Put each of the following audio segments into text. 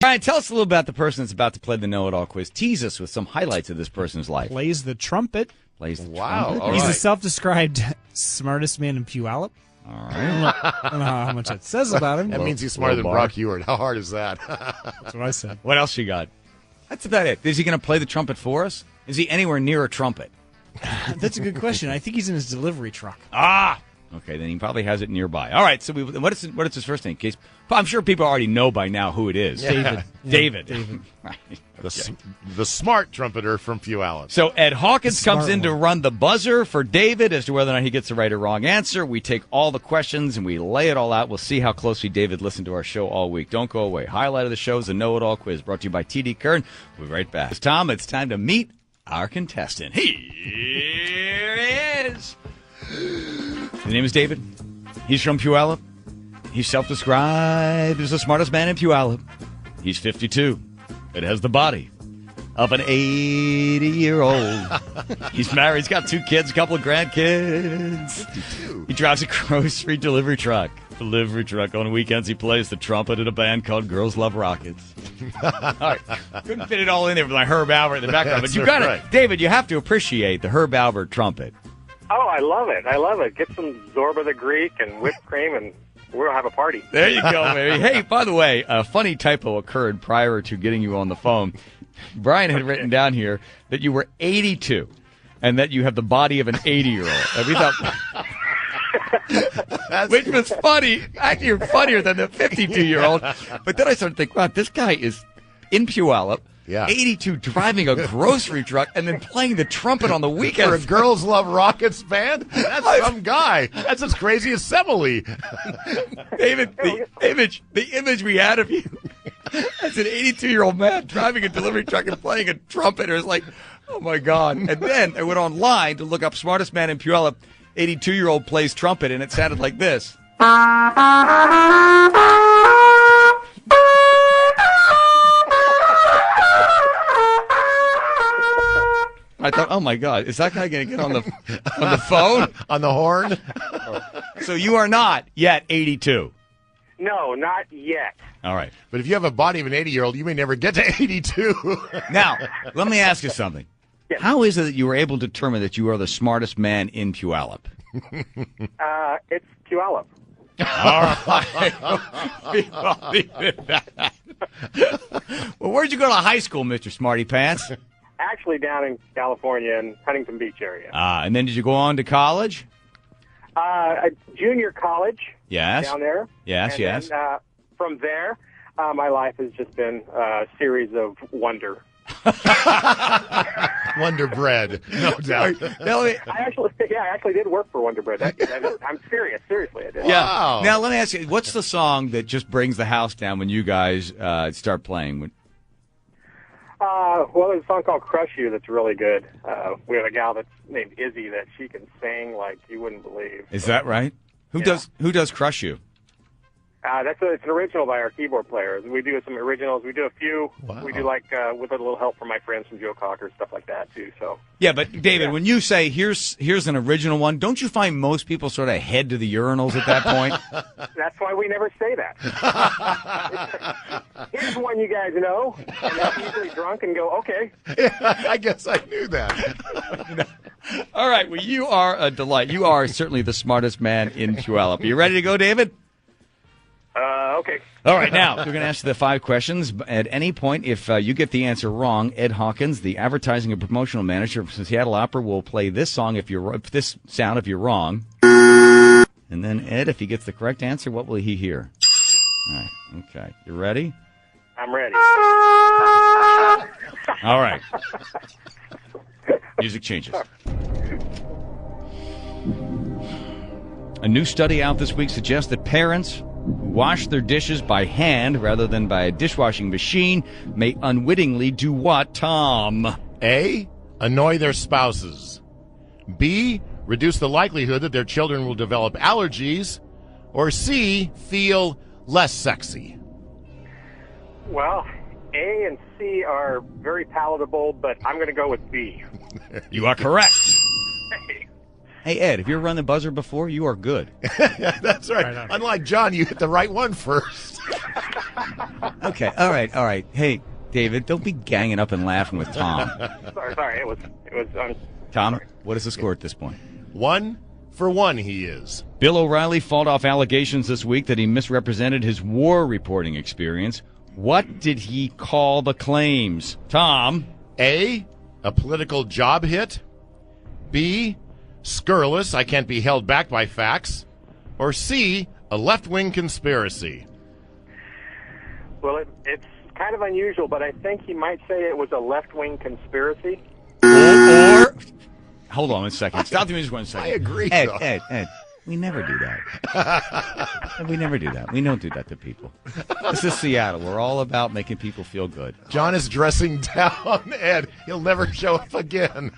Brian, tell us a little about the person that's about to play the know-it-all quiz. Tease us with some highlights of this person's life. Plays the trumpet. Plays the Wow. trumpet. All He's right. the self-described smartest man in Puyallup. All right. I don't know how much that says about him. That means he's smarter than bar. Brock Ewart. How hard is that? That's what I said. What else you got? That's about it. Is he going to play the trumpet for us? Is he anywhere near a trumpet? That's a good question. I think he's in his delivery truck. Ah! Okay, then he probably has it nearby. All right, so what is his first name? In case, I'm sure people already know by now who it is. David. David. Right. The smart trumpeter from Puyallup. So Ed Hawkins Smart comes in to one. run the buzzer for David as to whether or not he gets the right or wrong answer. We take all the questions and we lay it all out. We'll see how closely David listened to our show all week. Don't go away. Highlight of the show is the Know-It-All Quiz brought to you by TD Kern. We'll be right back. Tom, it's time to meet our contestant. Here he is. His name is David. He's from Puyallup. He's self-described as the smartest man in Puyallup. He's 52. It has the body of an 80-year-old. He's married. He's got 2 kids, a couple of grandkids. 52. He drives a grocery delivery truck. On weekends, he plays the trumpet in a band called Girls Love Rockets. All right. Couldn't fit it all in there with my Herb Albert in the background. But you got right. it. David, you have to appreciate the Herb Albert trumpet. Oh, I love it. I love it. Get some Zorba the Greek and whipped cream, and we'll have a party. There you go, baby. Hey, by the way, a funny typo occurred prior to getting you on the phone. Brian had written down here that you were 82 and that you have the body of an 80-year-old. And we thought, which was funny. Actually, you're funnier than the 52-year-old. But then I started thinking, wow, this guy is in Puyallup. Yeah. 82, driving a grocery truck and then playing the trumpet on the For a weekends. Girls Love Rockets band? That's some guy. That's as crazy as Semele. David, the image we had of you as an 82-year-old man driving a delivery truck and playing a trumpet, it was like, oh my God. And then I went online to look up smartest man in Puyallup, 82-year-old plays trumpet, and it sounded like this. I thought, oh my God, is that guy going to get on the phone? On the horn? So you are not yet 82. No, not yet. All right. But if you have a body of an 80-year-old, you may never get to 82. Now, let me ask you something. Yes. How is it that you were able to determine that you are the smartest man in Puyallup? It's Puyallup. All right. Well, where'd you go to high school, Mr. Smarty Pants? Actually, down in California in Huntington Beach area. And then did you go on to college? A junior college Yes. down there. Yes, And yes. Then, from there, my life has just been a series of wonder. Wonder Bread, no doubt. I actually did work for Wonder Bread. I'm serious. Seriously, I did. Yeah. Wow. Now, let me ask you, what's the song that just brings the house down when you guys start playing? Well, there's a song called Crush You that's really good. We have a gal that's named Izzy that she can sing like you wouldn't believe. Is that right? Who does Crush You? It's an original by our keyboard players. We do some originals. We do a few. Wow. We do with a little help from my friends from Joe Cocker, stuff like that too. So Yeah, but David, when you say here's an original one, don't you find most people sort of head to the urinals at that point? that's why we never say that. Here's one you guys know, and they're usually drunk and go, okay. I guess I knew that. All right, well, you are a delight. You are certainly the smartest man in Puyallup. Are you ready to go, David? Okay. All right, now, we're going to ask you the 5 questions. At any point, if you get the answer wrong, Ed Hawkins, the advertising and promotional manager from Seattle Opera, will play this sound if you're wrong. And then, Ed, if he gets the correct answer, what will he hear? All right, okay. You ready? I'm ready. All right. Music changes. A new study out this week suggests that parents wash their dishes by hand rather than by a dishwashing machine may unwittingly do what, Tom? A, annoy their spouses. B, reduce the likelihood that their children will develop allergies. Or C, feel less sexy. Well, A and C are very palatable, but I'm going to go with B. You are correct. Hey. Hey, Ed, have you ever run the buzzer before? You are good. That's right. Right on. Unlike John, you hit the right one first. Okay, all right. Hey, David, don't be ganging up and laughing with Tom. Sorry. It was. Tom, Sorry. what is the score at this point? 1-for-1 he is. Bill O'Reilly fought off allegations this week that he misrepresented his war reporting experience. What did he call the claims? Tom? A political job hit. B, scurrilous, I can't be held back by facts. Or C, a left-wing conspiracy. Well, it's kind of unusual, but I think he might say it was a left-wing conspiracy. Or hold on a second. Stop the music 1 second. I agree, Ed, though. Ed, we never do that. We never do that. We don't do that to people. This is Seattle. We're all about making people feel good. John is dressing down Ed. He'll never show up again.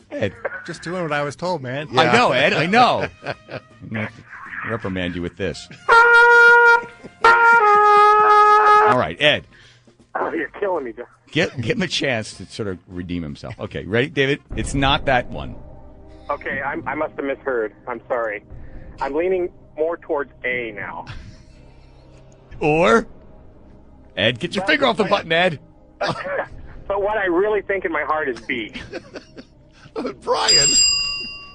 Ed. Just doing what I was told, man. Yeah. I know, Ed. I know. I'm going to reprimand you with this. All right, Ed. Oh, you're killing me, John. Give him a chance to sort of redeem himself. Okay, ready, David? It's not that one. Okay, I must have misheard. I'm sorry. I'm leaning more towards A now. Or, Ed, get your finger off the button, Ed. But what I really think in my heart is B. Brian,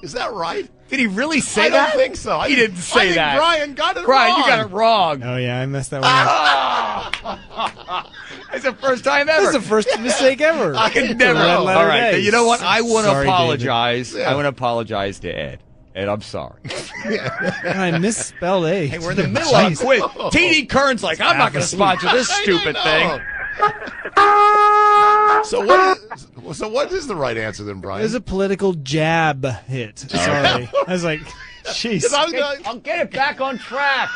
is that right? Did he really say I that? don't think so. He didn't say I think that. Brian got it Brian, wrong. you got it wrong. Oh, yeah, I messed that one up. It's the first time ever. That's the first mistake ever. I could never. Red letter All right, day. you know what? I want to Sorry, apologize. David. Yeah. I want to apologize to Ed. Ed, I'm sorry. I misspelled A. Hey, we're in the middle of a quiz. TD Kern's like, I'm not going to sponsor this I stupid know. thing. So what is the right answer then, Brian? It was a political jab hit. Sorry. I was like, jeez. I'll get it back on track.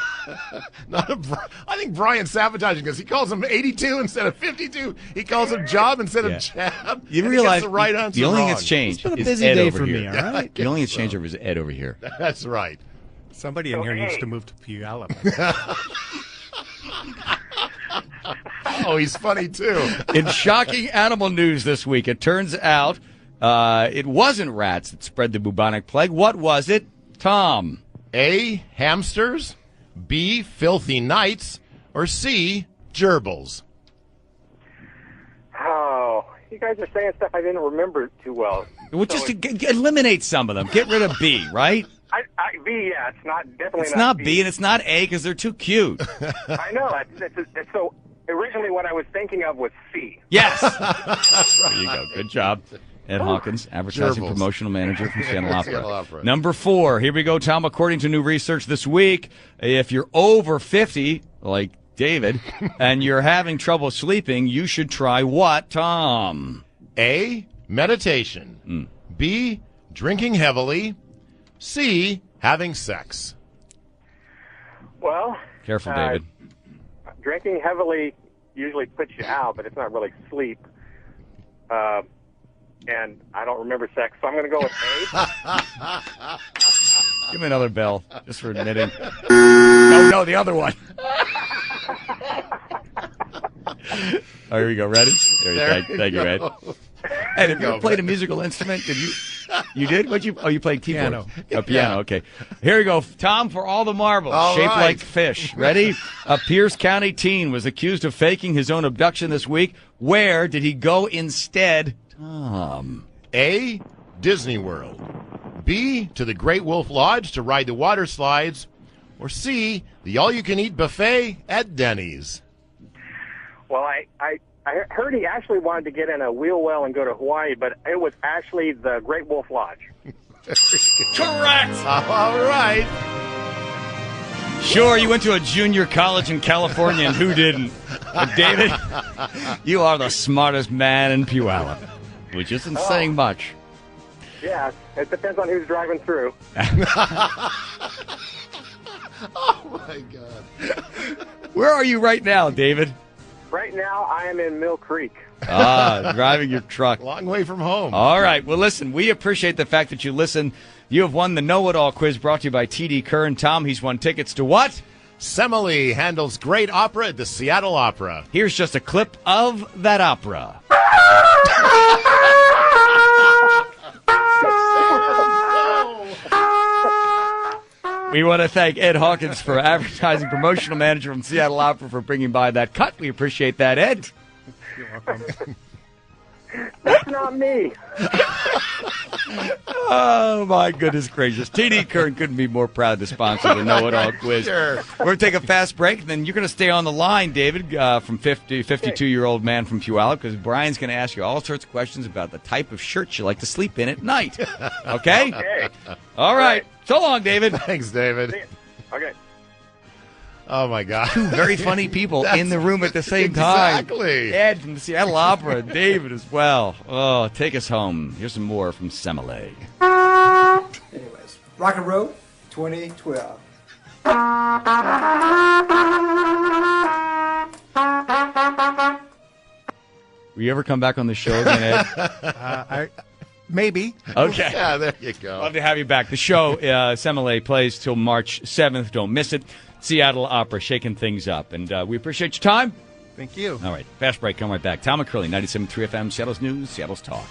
I think Brian's sabotaging because he calls him 82 instead of 52. He calls him job instead of jab. You and he realize gets the right answer the only thing wrong. that's changed It's been a is busy Ed day over for here. me, all right? The only thing that's changed over is Ed over here. That's right. Somebody in here needs to move to Puyallup. Oh, he's funny too. In shocking animal news this week, it turns out it wasn't rats that spread the bubonic plague. What was it? Tom? A, hamsters. B, filthy knights. Or C, gerbils. Oh, you guys are saying stuff I didn't remember too well. Well, just to eliminate some of them. Get rid of B, right? B, yeah, it's not definitely It's not B and it's not A because they're too cute. I know. It's so originally what I was thinking of was C. Yes. There you go. Good job. Ed Hawkins, advertising Gerbils. promotional manager from Seattle Opera. Seattle Opera. Number 4. Here we go, Tom. According to new research this week, if you're over 50, like David, and you're having trouble sleeping, you should try what, Tom? A, meditation. B, drinking heavily. C, having sex. Well, Careful, David. drinking heavily usually puts you out, but it's not really sleep. And I don't remember sex, so I'm going to go with A. Give me another bell, just for admitting. No, the other one. Oh, here we go. Ready? Thank you, Ed. Ed, have you ever played a musical instrument? Did you? You did? What'd you? Oh, you played keyboard. Piano. A piano. Okay. Here we go. Tom, for all the marbles, All shaped right. like fish. Ready? A Pierce County teen was accused of faking his own abduction this week. Where did he go instead, Tom? A, Disney World. B, to the Great Wolf Lodge to ride the water slides. Or C, the all-you-can-eat buffet at Denny's. Well, I heard he actually wanted to get in a wheel well and go to Hawaii, but it was actually the Great Wolf Lodge. Correct. All right. Sure, you went to a junior college in California, and who didn't? But David, you are the smartest man in Puyallup, which isn't saying much. Yeah, it depends on who's driving through. Oh, my God. Where are you right now, David? Right now, I am in Mill Creek. Driving your truck. Long way from home. All right. Well, listen, we appreciate the fact that you listen. You have won the Know-It-All quiz brought to you by TD Kern. Tom, he's won tickets to what? Semele handles great opera at the Seattle Opera. Here's just a clip of that opera. We want to thank Ed Hawkins for advertising promotional manager from Seattle Opera for bringing by that cut. We appreciate that, Ed. You're welcome. That's not me. Oh, my goodness gracious. TD Kern couldn't be more proud to sponsor the Know It All quiz. Sure. We're going to take a fast break, and then you're going to stay on the line, David, from 52-year-old man from Puyallup, because Brian's going to ask you all sorts of questions about the type of shirt you like to sleep in at night. Okay? Okay. All right. So long, David. Thanks, David. Okay. Oh, my God. Very funny people in the room at the same time. Exactly. Ed from the Seattle Opera, and David as well. Oh, take us home. Here's some more from Semele. Anyways, Rock and Roll 2012. Will you ever come back on the show again, Ed? Maybe. Okay. Yeah, there you go. Love to have you back. The show, Semele, plays till March 7th. Don't miss it. Seattle Opera, shaking things up. And we appreciate your time. Thank you. All right. Fast break. Come right back. Tom McCurley, 97.3 FM, Seattle's News, Seattle's Talk.